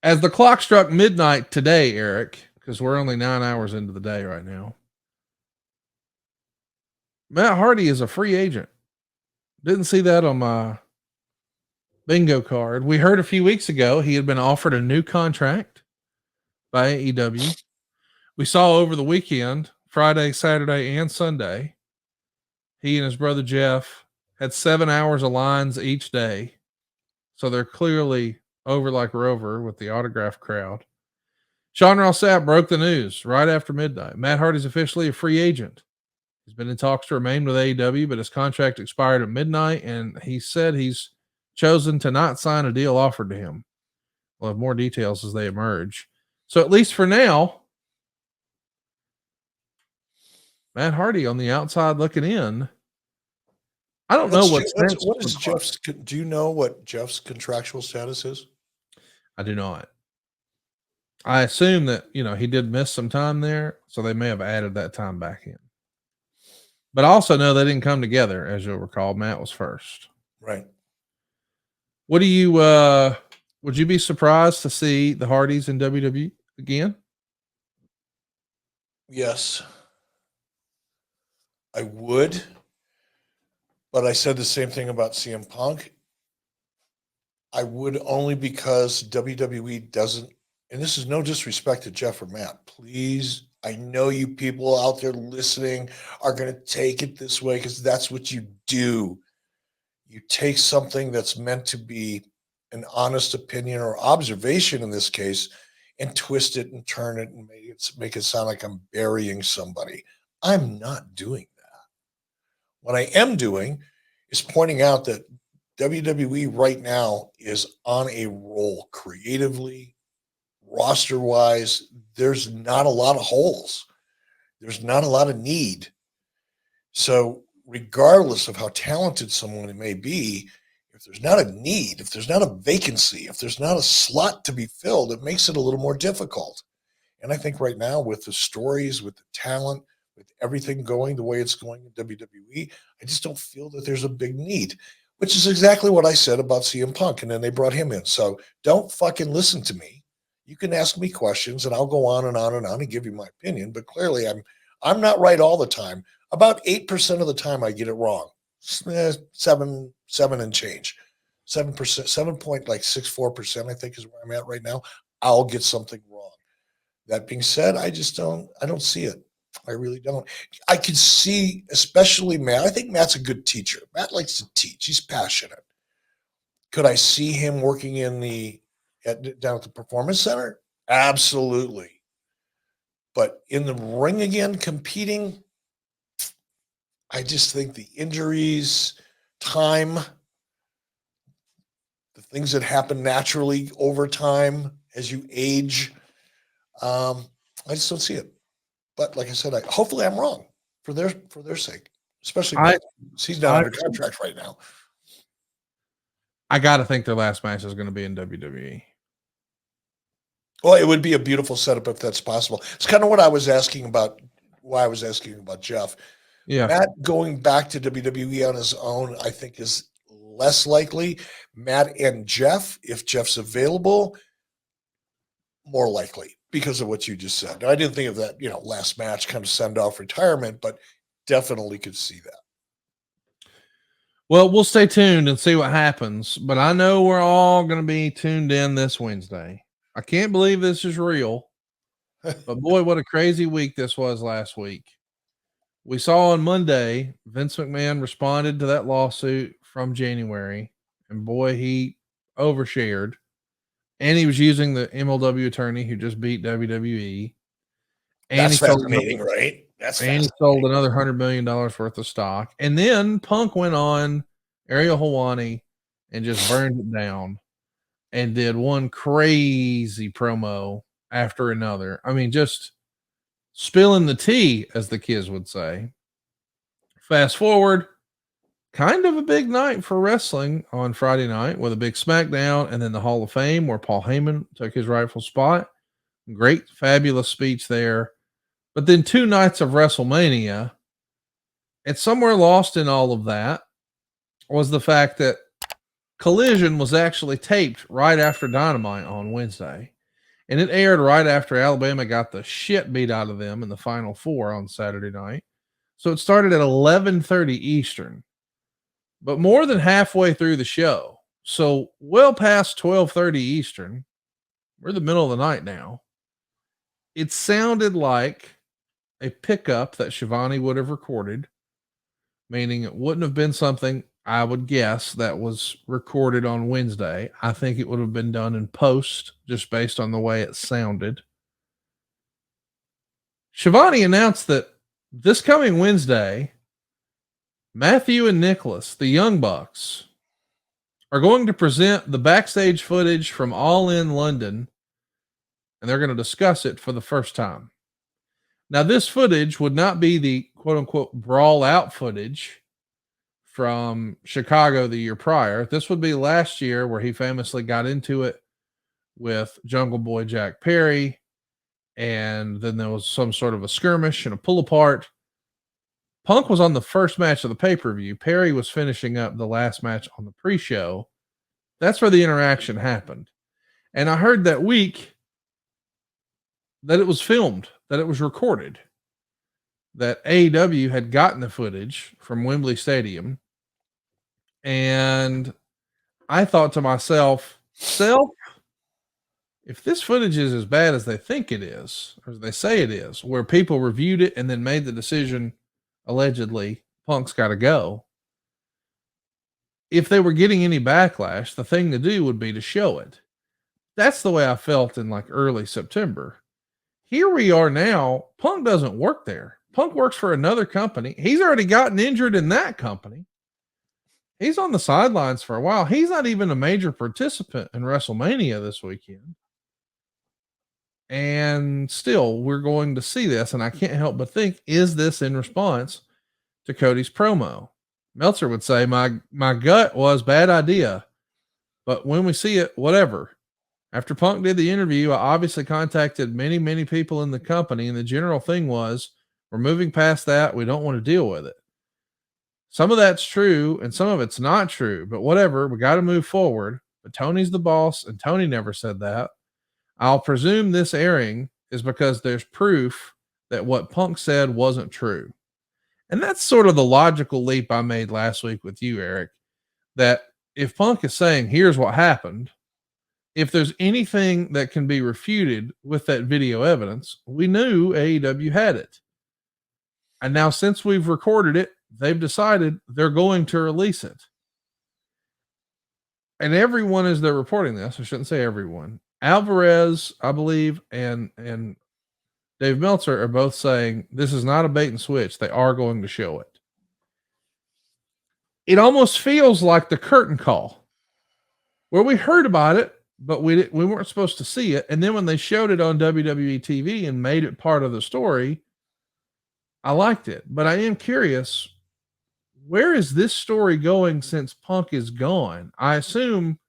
As the clock struck midnight today, Eric, because we're only 9 hours into the day right now, Matt Hardy is a free agent. Didn't see that on my bingo card. We heard a few weeks ago he had been offered a new contract by AEW. We saw over the weekend, Friday, Saturday, and Sunday, he and his brother Jeff had 7 hours of lines each day. So they're clearly over like Rover with the autograph crowd. Sean Ross Sapp broke the news right after midnight. Matt Hardy's officially a free agent. He's been in talks to remain with AEW, but his contract expired at midnight, and he said he's chosen to not sign a deal offered to him. We'll have more details as they emerge. So at least for now, Matt Hardy on the outside looking in. I don't know what is Jeff's. Do you know what Jeff's contractual status is? I do not. I assume that, he did miss some time there, so they may have added that time back in. But I also know they didn't come together, as you'll recall. Matt was first. Right. What do you would you be surprised to see the Hardys in WWE again? Yes. I would. But I said the same thing about CM Punk. I would only because WWE doesn't, and this is no disrespect to Jeff or Matt. Please, I know you people out there listening are going to take it this way because that's what you do. You take something that's meant to be an honest opinion or observation in this case and twist it and turn it and make it sound like I'm burying somebody. I'm not doing that. What I am doing is pointing out that WWE right now is on a roll creatively, roster-wise. There's not a lot of holes. There's not a lot of need. So regardless of how talented someone may be, if there's not a need, if there's not a vacancy, if there's not a slot to be filled, it makes it a little more difficult. And I think right now with the stories, with the talent, with everything going the way it's going in WWE, I just don't feel that there's a big need, which is exactly what I said about CM Punk. And then they brought him in. So don't fucking listen to me. You can ask me questions and I'll go on and on and on and give you my opinion. But clearly I'm not right all the time. About 8% of the time I get it wrong. 7 and change. 7%, 7.64%, I think is where I'm at right now. I'll get something wrong. That being said, I don't see it. I really don't. I can see, especially Matt. I think Matt's a good teacher. Matt likes to teach. He's passionate. Could I see him working down at the Performance Center? Absolutely. But in the ring again, competing, I just think the injuries, time, the things that happen naturally over time as you age, I just don't see it. But like I said, hopefully I'm wrong for their sake, especially he's not under contract right now. I got to think their last match is going to be in WWE. Well, it would be a beautiful setup if that's possible. It's kind of what I was asking about, why I was asking about Jeff. Yeah. Matt going back to WWE on his own, I think is less likely. Matt and Jeff, if Jeff's available, more likely because of what you just said. Now, I didn't think of that, last match kind of send off retirement, but definitely could see that. Well, we'll stay tuned and see what happens, but I know we're all going to be tuned in this Wednesday. I can't believe this is real, but boy, what a crazy week this was last week. We saw on Monday, Vince McMahon responded to that lawsuit from January, and boy, he overshared. And he was using the MLW attorney who just beat WWE. And that's fascinating, right? He sold another $100 million worth of stock. And then Punk went on Ariel Helwani and just burned it down and did one crazy promo after another. I mean, just spilling the tea, as the kids would say. Fast forward, kind of a big night for wrestling on Friday night with a big SmackDown and then the Hall of Fame where Paul Heyman took his rightful spot. Great, fabulous speech there. But then 2 nights of WrestleMania, and somewhere lost in all of that was the fact that Collision was actually taped right after Dynamite on Wednesday. And it aired right after Alabama got the shit beat out of them in the Final Four on Saturday night. So it started at 11:30 Eastern, but more than halfway through the show. So well past 12:30 Eastern, we're in the middle of the night now. It sounded like a pickup that Shivani would have recorded, meaning it wouldn't have been something I would guess that was recorded on Wednesday. I think it would have been done in post just based on the way it sounded. Shivani announced that this coming Wednesday, Matthew and Nicholas, the Young Bucks, are going to present the backstage footage from All In London, and they're going to discuss it for the first time. Now, this footage would not be the quote unquote brawl out footage from Chicago the year prior. This would be last year where he famously got into it with Jungle Boy Jack Perry. And then there was some sort of a skirmish and a pull apart. Punk was on the first match of the pay-per-view. Perry was finishing up the last match on the pre-show. That's where the interaction happened. And I heard that week that it was filmed, that it was recorded, that AEW had gotten the footage from Wembley Stadium. And I thought to myself, if this footage is as bad as they think it is, or as they say it is, where people reviewed it and then made the decision, allegedly, Punk's got to go. If they were getting any backlash, the thing to do would be to show it. That's the way I felt in like early September. Here we are now. Punk doesn't work there. Punk works for another company. He's already gotten injured in that company. He's on the sidelines for a while. He's not even a major participant in WrestleMania this weekend. And still, we're going to see this. And I can't help but think, is this in response to Cody's promo? Meltzer would say, my gut was bad idea. But when we see it, whatever. After Punk did the interview, I obviously contacted many, many people in the company. And the general thing was, we're moving past that. We don't want to deal with it. Some of that's true and some of it's not true. But whatever, we got to move forward. But Tony's the boss, and Tony never said that. I'll presume this airing is because there's proof that what Punk said wasn't true. And that's sort of the logical leap I made last week with you, Eric, that if Punk is saying, here's what happened, if there's anything that can be refuted with that video evidence, we knew AEW had it. And now since we've recorded it, they've decided they're going to release it. And everyone, as they're reporting this, I shouldn't say everyone, Alvarez, I believe, and Dave Meltzer are both saying this is not a bait and switch. They are going to show it. It almost feels like the curtain call where we heard about it, but we weren't supposed to see it. And then when they showed it on WWE TV and made it part of the story, I liked it. But I am curious, where is this story going since Punk is gone? I assume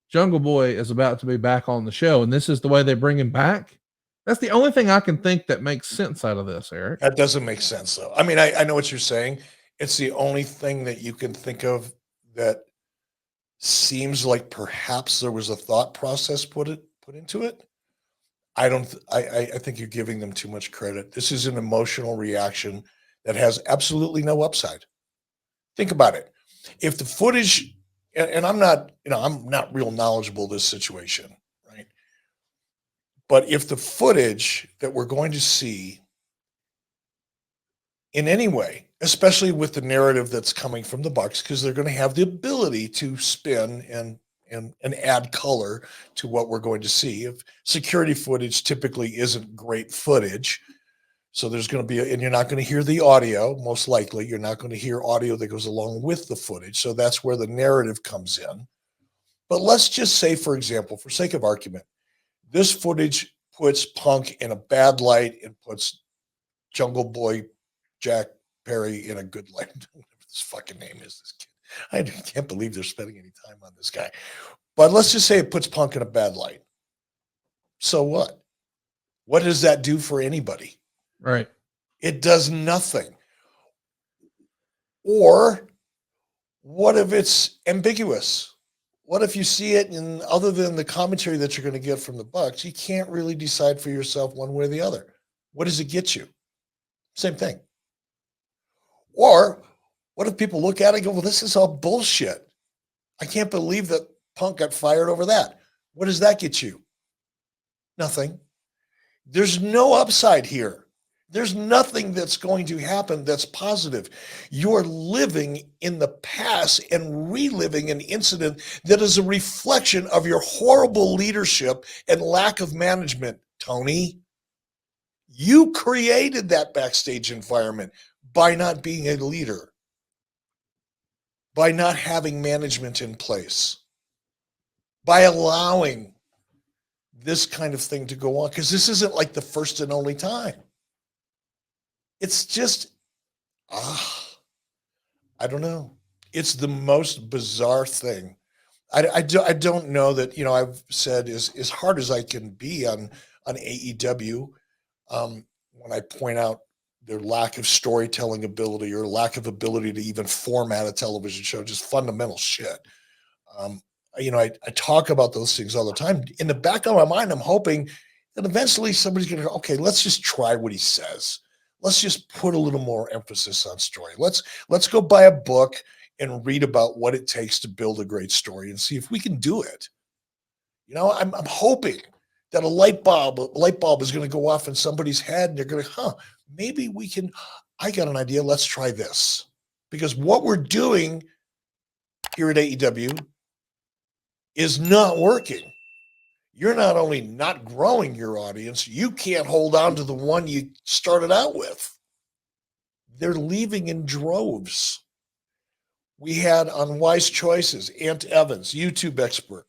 Jungle Boy is about to be back on the show, and this is the way they bring him back. That's the only thing I can think that makes sense out of this, Eric. That doesn't make sense, though. I mean, I know what you're saying. It's the only thing that you can think of that seems like perhaps there was a thought process put into it. I think you're giving them too much credit. This is an emotional reaction that has absolutely no upside. Think about it. If the footage, and I'm not real knowledgeable of this situation, right? But if the footage that we're going to see in any way, especially with the narrative that's coming from the Bucks, because they're going to have the ability to spin and add color to what we're going to see. If security footage typically isn't great footage, so there's going to be, and you're not going to hear the audio, most likely. You're not going to hear audio that goes along with the footage. So that's where the narrative comes in. But let's just say, for example, for sake of argument, this footage puts Punk in a bad light and puts Jungle Boy Jack Perry in a good light. Whatever this fucking name is, this kid. I can't believe they're spending any time on this guy. But let's just say it puts Punk in a bad light. So what? What does that do for anybody? Right. It does nothing. Or what if it's ambiguous? What if you see it, and other than the commentary that you're going to get from the Bucks, you can't really decide for yourself one way or the other? What does it get you? Same thing. Or what if people look at it and go, well, this is all bullshit. I can't believe that Punk got fired over that. What does that get you? Nothing. There's no upside here. There's nothing that's going to happen that's positive. You're living in the past and reliving an incident that is a reflection of your horrible leadership and lack of management, Tony. You created that backstage environment by not being a leader, by not having management in place, by allowing this kind of thing to go on, because this isn't like the first and only time. It's just, I don't know. It's the most bizarre thing. I don't know that, I've said as hard as I can be on AEW, when I point out their lack of storytelling ability or lack of ability to even format a television show, just fundamental shit. I talk about those things all the time. In the back of my mind, I'm hoping that eventually somebody's going to go, okay, let's just try what he says. Let's just put a little more emphasis on story. Let's go buy a book and read about what it takes to build a great story and see if we can do it. I'm hoping that a light bulb is going to go off in somebody's head and they're going to, maybe we can, I got an idea. Let's try this. Because what we're doing here at AEW is not working. You're not only not growing your audience, you can't hold on to the one you started out with. They're leaving in droves. We had on Wise Choices, Ant Evans, YouTube expert,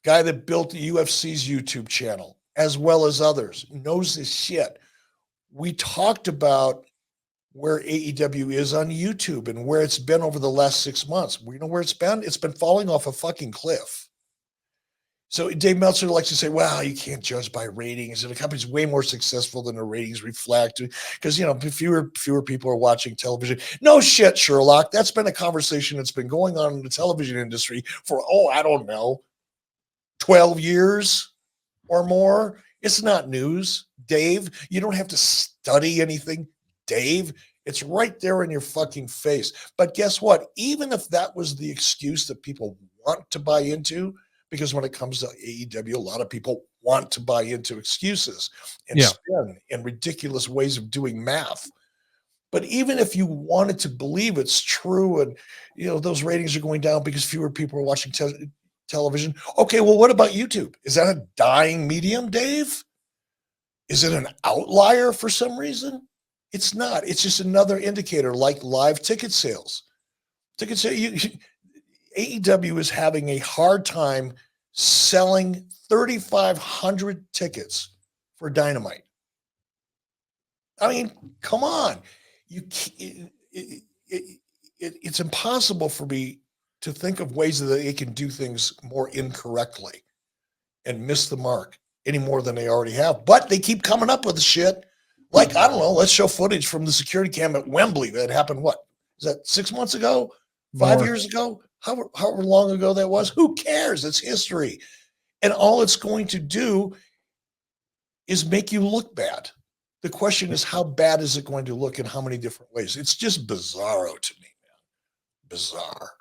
guy that built the UFC's YouTube channel, as well as others, knows this shit. We talked about where AEW is on YouTube and where it's been over the last 6 months. We know where it's been? It's been falling off a fucking cliff. So Dave Meltzer likes to say, well, you can't judge by ratings, and the company's way more successful than the ratings reflect because, fewer people are watching television. No shit, Sherlock. That's been a conversation that's been going on in the television industry for, I don't know, 12 years or more. It's not news, Dave. You don't have to study anything, Dave. It's right there in your fucking face. But guess what? Even if that was the excuse that people want to buy into, because when it comes to AEW, a lot of people want to buy into excuses and spin and ridiculous ways of doing math. But even if you wanted to believe it's true and, those ratings are going down because fewer people are watching television. Okay, well, what about YouTube? Is that a dying medium, Dave? Is it an outlier for some reason? It's not. It's just another indicator like live ticket sales. AEW is having a hard time selling 3,500 tickets for Dynamite. I mean, come on. It's impossible for me to think of ways that they can do things more incorrectly and miss the mark any more than they already have. But they keep coming up with the shit. Like, I don't know, let's show footage from the security cam at Wembley that happened, what? Is that 6 months ago? 5 years ago? However long ago that was? Who cares? It's history. And all it's going to do is make you look bad. The question is, how bad is it going to look in how many different ways? It's just bizarro to me, man. Bizarre.